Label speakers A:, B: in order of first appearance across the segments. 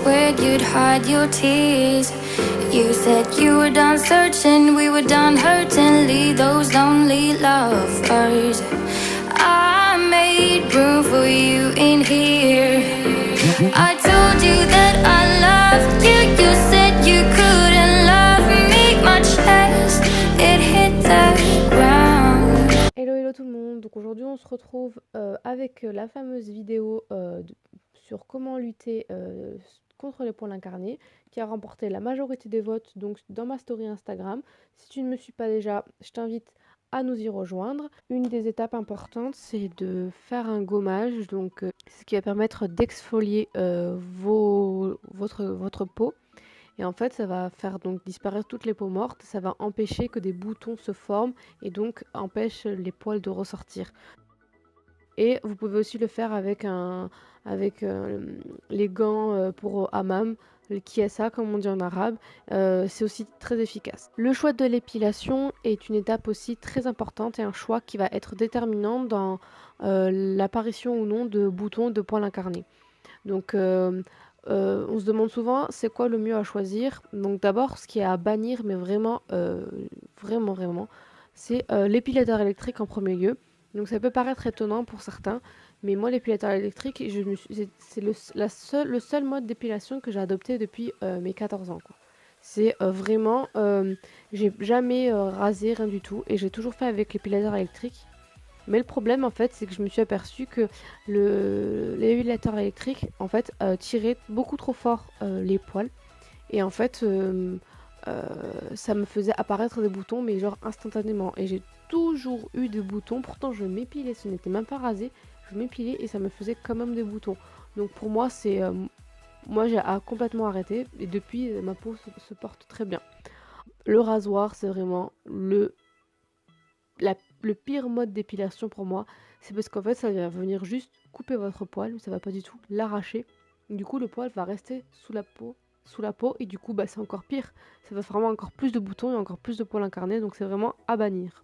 A: where you'd hide your tears. You said you were done searching, we were done hurting, leave those lonely lovers. I made room for you in here. I told you that I loved you, you said you couldn't love me. My chest, it hit the ground.
B: Hello tout le monde, donc aujourd'hui on se retrouve avec la fameuse vidéo sur comment lutter contre les poils incarnés qui a remporté la majorité des votes donc dans ma story Instagram. Si tu ne me suis pas déjà, je t'invite à nous y rejoindre. Une des étapes importantes c'est de faire un gommage, donc ce qui va permettre d'exfolier votre peau. Et en fait, ça va faire donc disparaître toutes les peaux mortes, ça va empêcher que des boutons se forment et donc empêche les poils de ressortir. Et vous pouvez aussi le faire avec les gants pour hammam, le kiasa comme on dit en arabe, c'est aussi très efficace. Le choix de l'épilation est une étape aussi très importante et un choix qui va être déterminant dans l'apparition ou non de boutons de poils incarnés. Donc on se demande souvent c'est quoi le mieux à choisir. Donc d'abord ce qui est à bannir, mais vraiment, vraiment, c'est l'épilateur électrique en premier lieu. Donc ça peut paraître étonnant pour certains, mais moi l'épilateur électrique, c'est le seul mode d'épilation que j'ai adopté depuis mes 14 ans, quoi. C'est vraiment, j'ai jamais rasé, rien du tout, et j'ai toujours fait avec l'épilateur électrique. Mais le problème, en fait, c'est que je me suis aperçue que l'épilateur électrique, en fait, tirait beaucoup trop fort les poils. Et en fait, ça me faisait apparaître des boutons, mais genre instantanément. Et j'ai toujours eu des boutons. Pourtant, je m'épilais, ce n'était même pas rasé. Je m'épilais et ça me faisait quand même des boutons. Donc pour moi, moi, j'ai complètement arrêté. Et depuis, ma peau se porte très bien. Le rasoir, c'est vraiment le pire mode d'épilation pour moi, c'est parce qu'en fait ça va venir juste couper votre poil, ça va pas du tout l'arracher. Du coup le poil va rester sous la peau et du coup c'est encore pire. Ça va vraiment encore plus de boutons et encore plus de poils incarnés, donc c'est vraiment à bannir.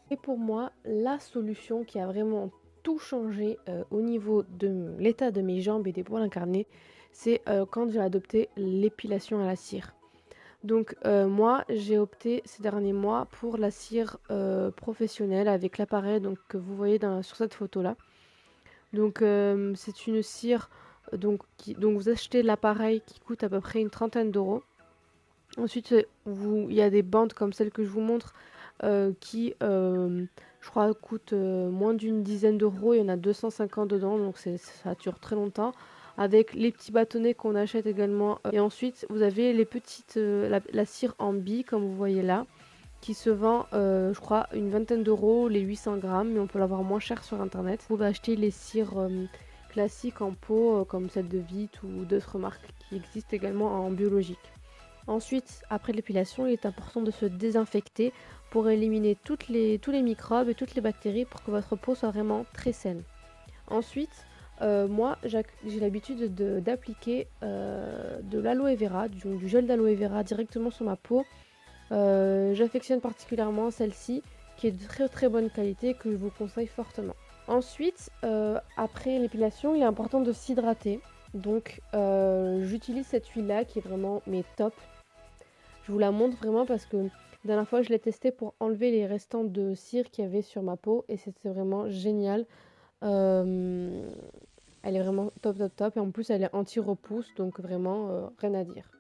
B: Et pour moi, la solution qui a vraiment tout changé au niveau de l'état de mes jambes et des poils incarnés, c'est quand j'ai adopté l'épilation à la cire. Donc moi, j'ai opté ces derniers mois pour la cire professionnelle avec l'appareil donc, que vous voyez sur cette photo-là. Donc c'est une cire donc vous achetez l'appareil qui coûte à peu près une trentaine d'euros. Ensuite, il y a des bandes comme celle que je vous montre qui, je crois, coûtent moins d'une dizaine d'euros. Il y en a 250 dedans, donc ça dure très longtemps. Avec les petits bâtonnets qu'on achète également. Et ensuite, vous avez les petites, la cire en billes, comme vous voyez là, qui se vend, je crois, une vingtaine d'euros, les 800 grammes, mais on peut l'avoir moins cher sur internet. Vous pouvez acheter les cires classiques en pot, comme celle de Vite ou d'autres marques qui existent également en biologique. Ensuite, après l'épilation, il est important de se désinfecter pour éliminer tous les microbes et toutes les bactéries pour que votre peau soit vraiment très saine. Ensuite, moi, j'ai l'habitude d'appliquer de l'aloe vera, du gel d'aloe vera directement sur ma peau. J'affectionne particulièrement celle-ci, qui est de très très bonne qualité, que je vous conseille fortement. Ensuite, après l'épilation, il est important de s'hydrater. Donc, j'utilise cette huile-là qui est vraiment top. Je vous la montre vraiment parce que la dernière fois, je l'ai testée pour enlever les restants de cire qu'il y avait sur ma peau et c'était vraiment génial. Elle est vraiment top. Et en plus, elle est anti-repousse, donc vraiment rien à dire.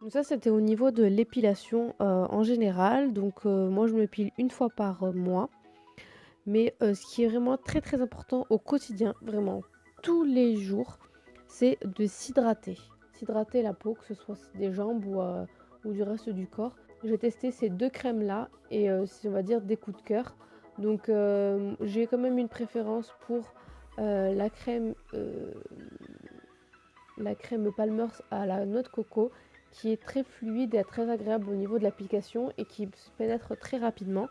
B: Donc ça, c'était au niveau de l'épilation en général. Donc moi, je m'épile une fois par mois. Mais ce qui est vraiment très très important au quotidien, vraiment tous les jours, c'est de s'hydrater. S'hydrater la peau, que ce soit des jambes ou du reste du corps. J'ai testé ces deux crèmes là et c'est, on va dire, des coups de cœur. Donc j'ai quand même une préférence pour la crème Palmer's à la noix de coco, qui est très fluide et très agréable au niveau de l'application et qui se pénètre très rapidement.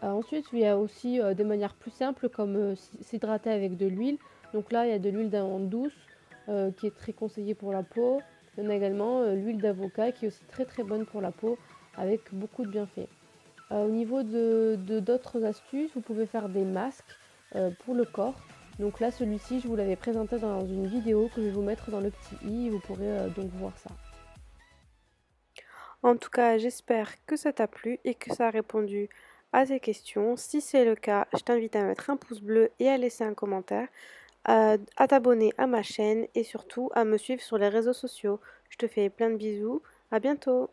B: Ensuite, il y a aussi des manières plus simples comme s'hydrater avec de l'huile. Donc là, il y a de l'huile d'amande douce qui est très conseillée pour la peau. Il y en a également l'huile d'avocat qui est aussi très très bonne pour la peau avec beaucoup de bienfaits. Au niveau de d'autres astuces, vous pouvez faire des masques pour le corps. Donc là, celui-ci, je vous l'avais présenté dans une vidéo que je vais vous mettre dans le petit i, et vous pourrez donc voir ça.
C: En tout cas, j'espère que ça t'a plu et que ça a répondu à tes questions. Si c'est le cas, je t'invite à mettre un pouce bleu et à laisser un commentaire, à t'abonner à ma chaîne et surtout à me suivre sur les réseaux sociaux. Je te fais plein de bisous, à bientôt!